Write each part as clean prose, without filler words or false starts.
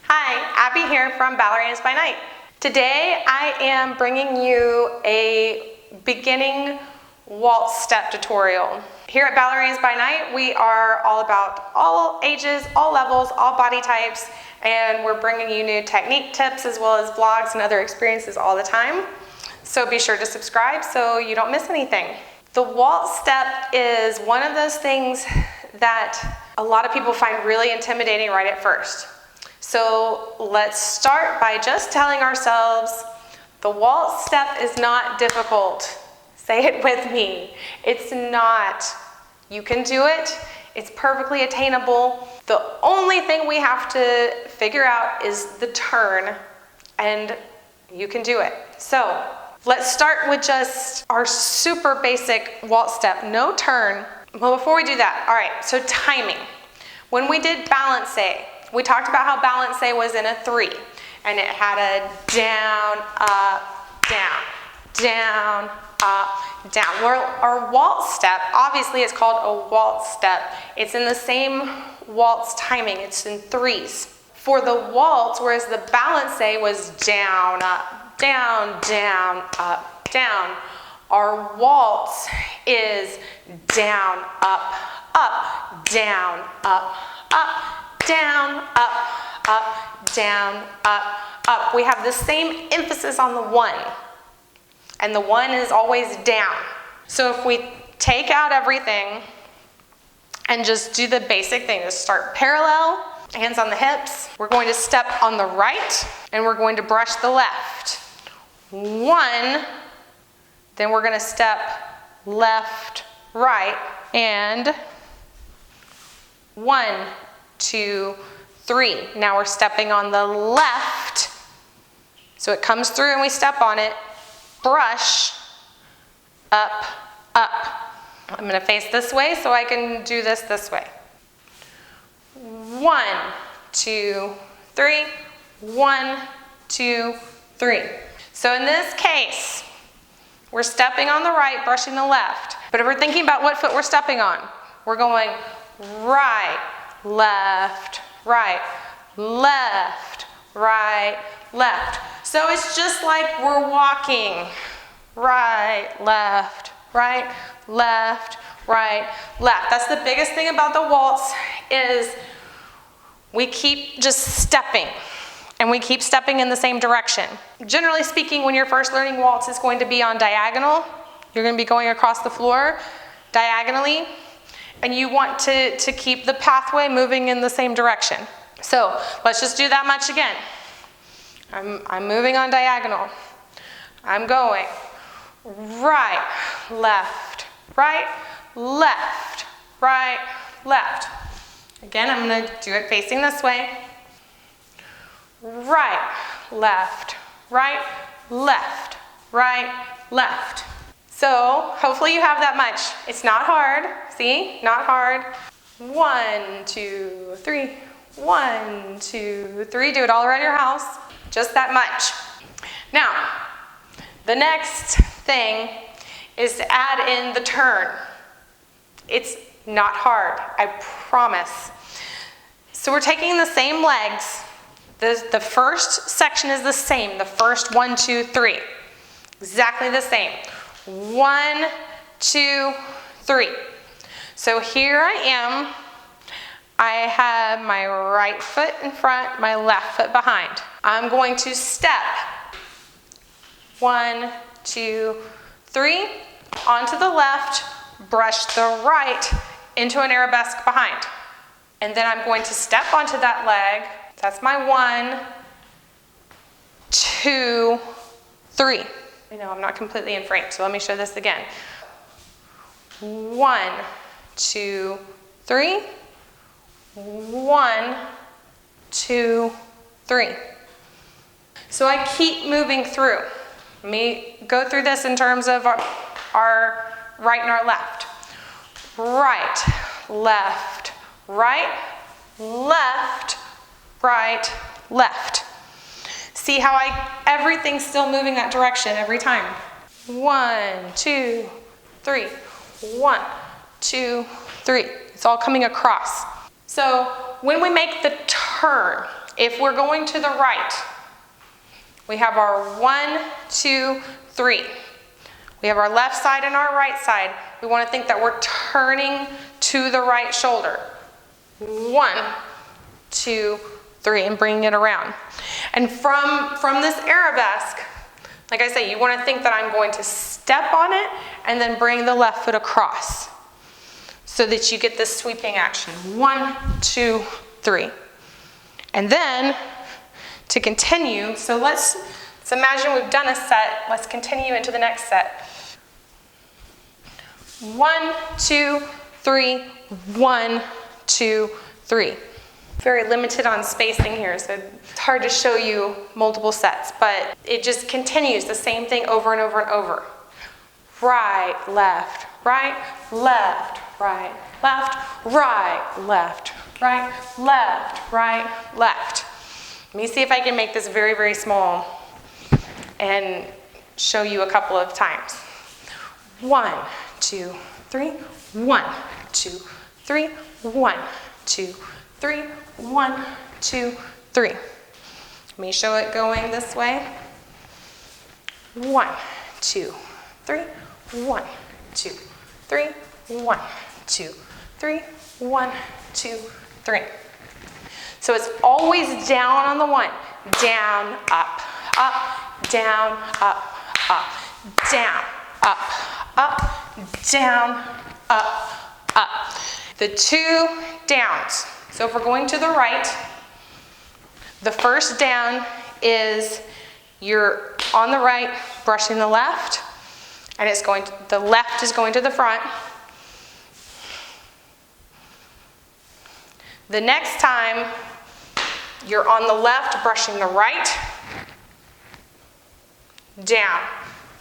Hi, Abby here from Ballerinas by Night. Today I am bringing you a beginning waltz step tutorial. Here at Ballerinas by Night, we are all about all ages, all levels, all body types, and we're bringing you new technique tips as well as vlogs and other experiences all the time. So be sure to subscribe so you don't miss anything. The waltz step is one of those things that a lot of people find really intimidating right at first. So let's start by just telling ourselves the waltz step is not difficult. Say it with me. It's not. You can do it. It's perfectly attainable. The only thing we have to figure out is the turn, and you can do it. So let's start with just our super basic waltz step. No turn. Well, before we do that, all right, so timing. When we did balance, we talked about how balance was in a 3, and it had a down, up, down, down, up, down. Well, our waltz step, obviously it's called a waltz step. It's in the same waltz timing, it's in 3s. For the waltz, whereas the balance was down, up, down, down, up, down, our waltz is down, up, down, up, down, up, down, up. We have the same emphasis on the 1, and the 1 is always down. So if we take out everything and just do the basic thing, just start parallel, hands on the hips. We're going to step on the right, and we're going to brush the left. 1, then we're going to step left, right, and 1, 2, 3. Now we're stepping on the left. So it comes through and we step on it. Brush, up, up. I'm going to face this way so I can do this way. 1, 2, 3. 1, 2, 3. So in this case, we're stepping on the right, brushing the left. But if we're thinking about what foot we're stepping on, we're going right, left, right, left, right, left. So it's just like we're walking. Right, left, right, left, right, left. That's the biggest thing about the waltz is we keep just stepping. And we keep stepping in the same direction. Generally speaking, when you're first learning waltz, it's going to be on diagonal. You're going to be going across the floor diagonally. And you want to keep the pathway moving in the same direction. So let's just do that much again. I'm moving on diagonal. I'm going right, left, right, left, right, left. Again, I'm going to do it facing this way. Right, left, right, left, right, left. So hopefully you have that much. It's not hard. See? Not hard. 1, 2, 3. 1, 2, 3. Do it all around your house. Just that much. Now, the next thing is to add in the turn. It's not hard, I promise. So we're taking the same legs. The first section is the same. The first 1, 2, 3. Exactly the same. 1, 2, 3. So here I am. I have my right foot in front, my left foot behind. I'm going to step 1, 2, 3 onto the left, brush the right into an arabesque behind. And then I'm going to step onto that leg. That's my 1, 2, 3. I know I'm not completely in frame, so let me show this again. 1, 2, 3. 1, 2, 3. So I keep moving through. Let me go through this in terms of our right and our left. Right, left, right, left, right, left. See how everything's still moving that direction every time. 1, 2, 3. 1, 2, 3. It's all coming across. So when we make the turn, If we're going to the right, we have our 1, 2, 3. We have our left side and our right side. We want to think that we're turning to the right shoulder. 1, 2, 3, and bringing it around. And from this arabesque, like I say, you want to think that I'm going to step on it and then bring the left foot across so that you get this sweeping action. 1, 2, 3. And then to continue, so let's imagine we've done a set. Let's continue into the next set. 1, 2, 3, 1, 2, 3. Very limited on spacing here, so it's hard to show you multiple sets, but it just continues the same thing over and over and over. Right, left, right, left, right, left, right, left, right, left, right, left. Let me see if I can make this very, very small and show you a couple of times. 1, 2, 3, 1, 2, 3, 1, 2, 3, 1, 2, 3. Let me show it going this way. 1, 2, 3, 1, 2, 3, 1, 2, 3, 1, 2, 3. So it's always down on the 1. Down, up, up, down, up, down, down, up. The 2 downs. So if we're going to the right, the first down is you're on the right, brushing the left, and it's going to, the left is going to the front. The next time, you're on the left, brushing the right, down,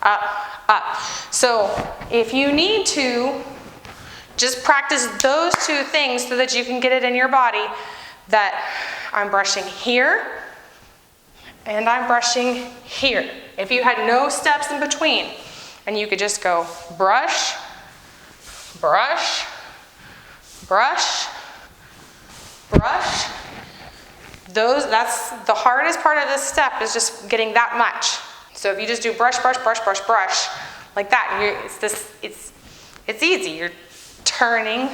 up. So if you need to, just practice those 2 things so that you can get it in your body that I'm brushing here and I'm brushing here. If you had no steps in between and you could just go brush, brush, brush, brush. That's the hardest part of this step, is just getting that much. So if you just do brush, brush, brush, brush, brush, like that, it's easy. You're turning,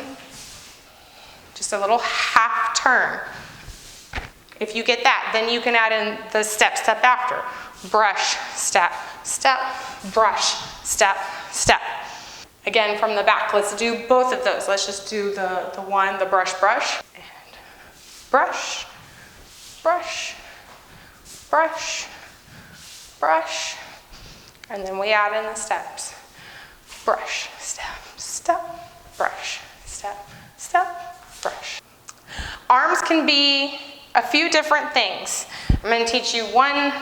just a little half turn. If you get that, then you can add in the step after. Brush, step, step, brush, step, step. Again, from the back, let's do both of those. Let's just do the one, the brush, brush, and brush, brush, brush, brush, and then we add in the steps. Brush, step, step, brush, step, step, brush. Arms can be a few different things. I'm going to teach you one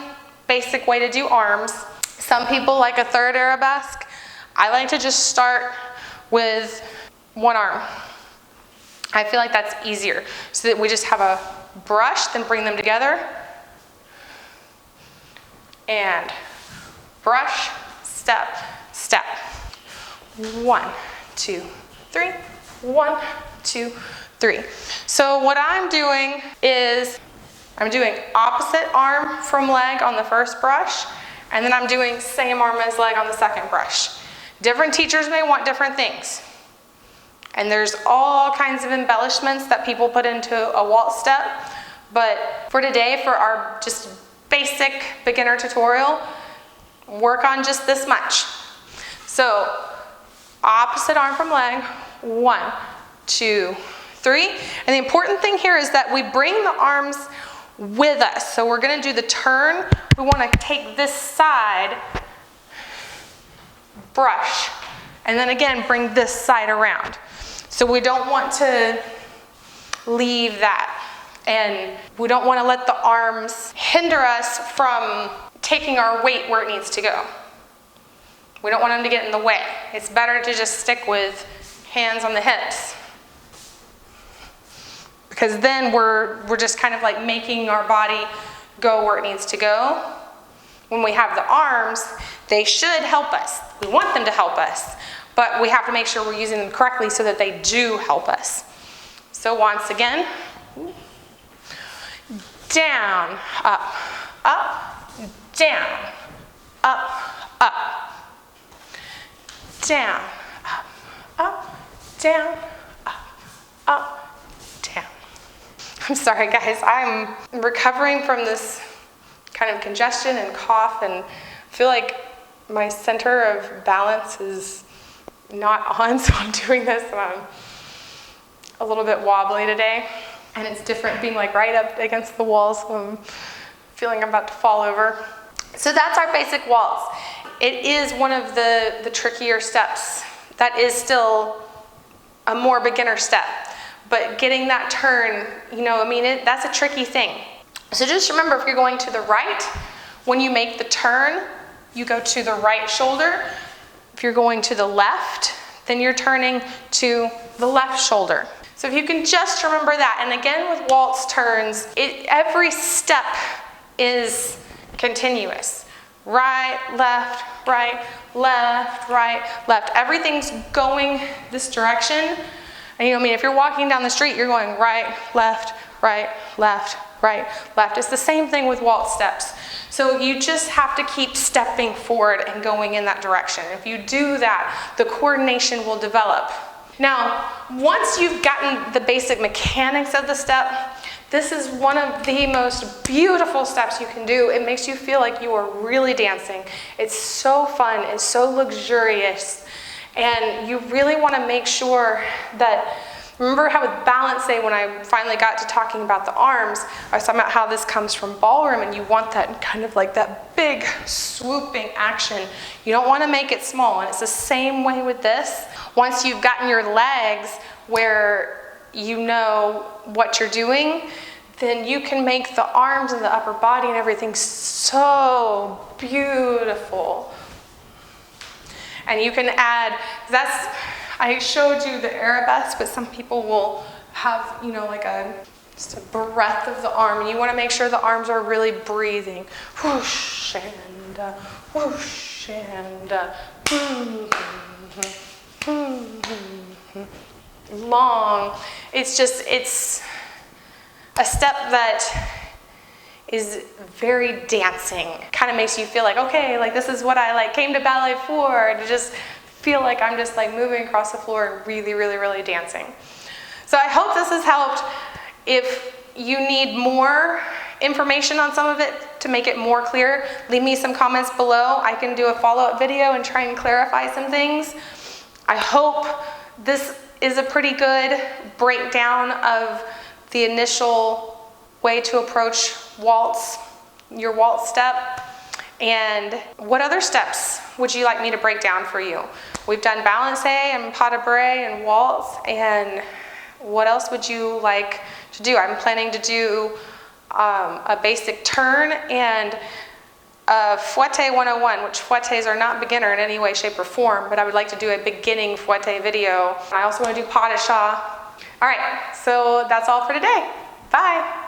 basic way to do arms. Some people like a third arabesque. I like to just start with one arm. I feel like that's easier, so that we just have a brush, then bring them together, and brush, step, step. 1, 2, 3, 1, 2, 3. So what I'm doing is I'm doing opposite arm from leg on the first brush, and then I'm doing same arm as leg on the second brush. Different teachers may want different things. And there's all kinds of embellishments that people put into a waltz step. But for today, for our just basic beginner tutorial, work on just this much. So opposite arm from leg, 1, 2, 3. And the important thing here is that we bring the arms with us. So we're going to do the turn. We want to take this side, brush, and then again bring this side around. So we don't want to leave that, and we don't want to let the arms hinder us from taking our weight where it needs to go. We don't want them to get in the way. It's better to just stick with hands on the hips, because then we're just kind of like making our body go where it needs to go. When we have the arms, they should help us. We want them to help us, but we have to make sure we're using them correctly so that they do help us. So once again, down, up, up, down, up, up, down, up, down, up, down. I'm sorry guys, I'm recovering from this kind of congestion and cough, and I feel like my center of balance is not on, so I'm doing this and I'm a little bit wobbly today. And it's different being like right up against the wall, so I'm feeling I'm about to fall over. So that's our basic waltz. It is one of the trickier steps. That is still a more beginner step. But getting that turn, you know, I mean, that's a tricky thing. So just remember, if you're going to the right, when you make the turn, you go to the right shoulder. If you're going to the left, then you're turning to the left shoulder. So if you can just remember that, and again with waltz turns, every step is continuous. Right, left, right, left, right, left. Everything's going this direction. And you know, I mean, if you're walking down the street, you're going right, left, right, left, right, left. It's the same thing with waltz steps. So you just have to keep stepping forward and going in that direction. If you do that, the coordination will develop. Now, once you've gotten the basic mechanics of the step, this is one of the most beautiful steps you can do. It makes you feel like you are really dancing. It's so fun, it's so luxurious, and you really want to make sure that, remember how with balance day, when I finally got to talking about the arms, I was talking about how this comes from ballroom, and you want that kind of like that big swooping action. You don't want to make it small, and it's the same way with this. Once you've gotten your legs where you know what you're doing, then you can make the arms and the upper body and everything so beautiful. And you can add, I showed you the arabesque, but some people will have, you know, like just a breath of the arm, and you want to make sure the arms are really breathing. Whoosh and whoosh and long. It's a step that is very dancing. Kind of makes you feel like, okay, like this is what I came to ballet for, to just feel like I'm just like moving across the floor and really, really, really dancing. So I hope this has helped. If you need more information on some of it to make it more clear, leave me some comments below. I can do a follow-up video and try and clarify some things. I hope this is a pretty good breakdown of the initial way to approach waltz, your waltz step. And what other steps would you like me to break down for you? We've done balance and pas de bourrée and waltz, and what else would you like to do? I'm planning to do a basic turn and a fouette 101, which fouettes are not beginner in any way, shape, or form, but I would like to do a beginning fouette video. I also want to do pas de chat. All right, so that's all for today. Bye.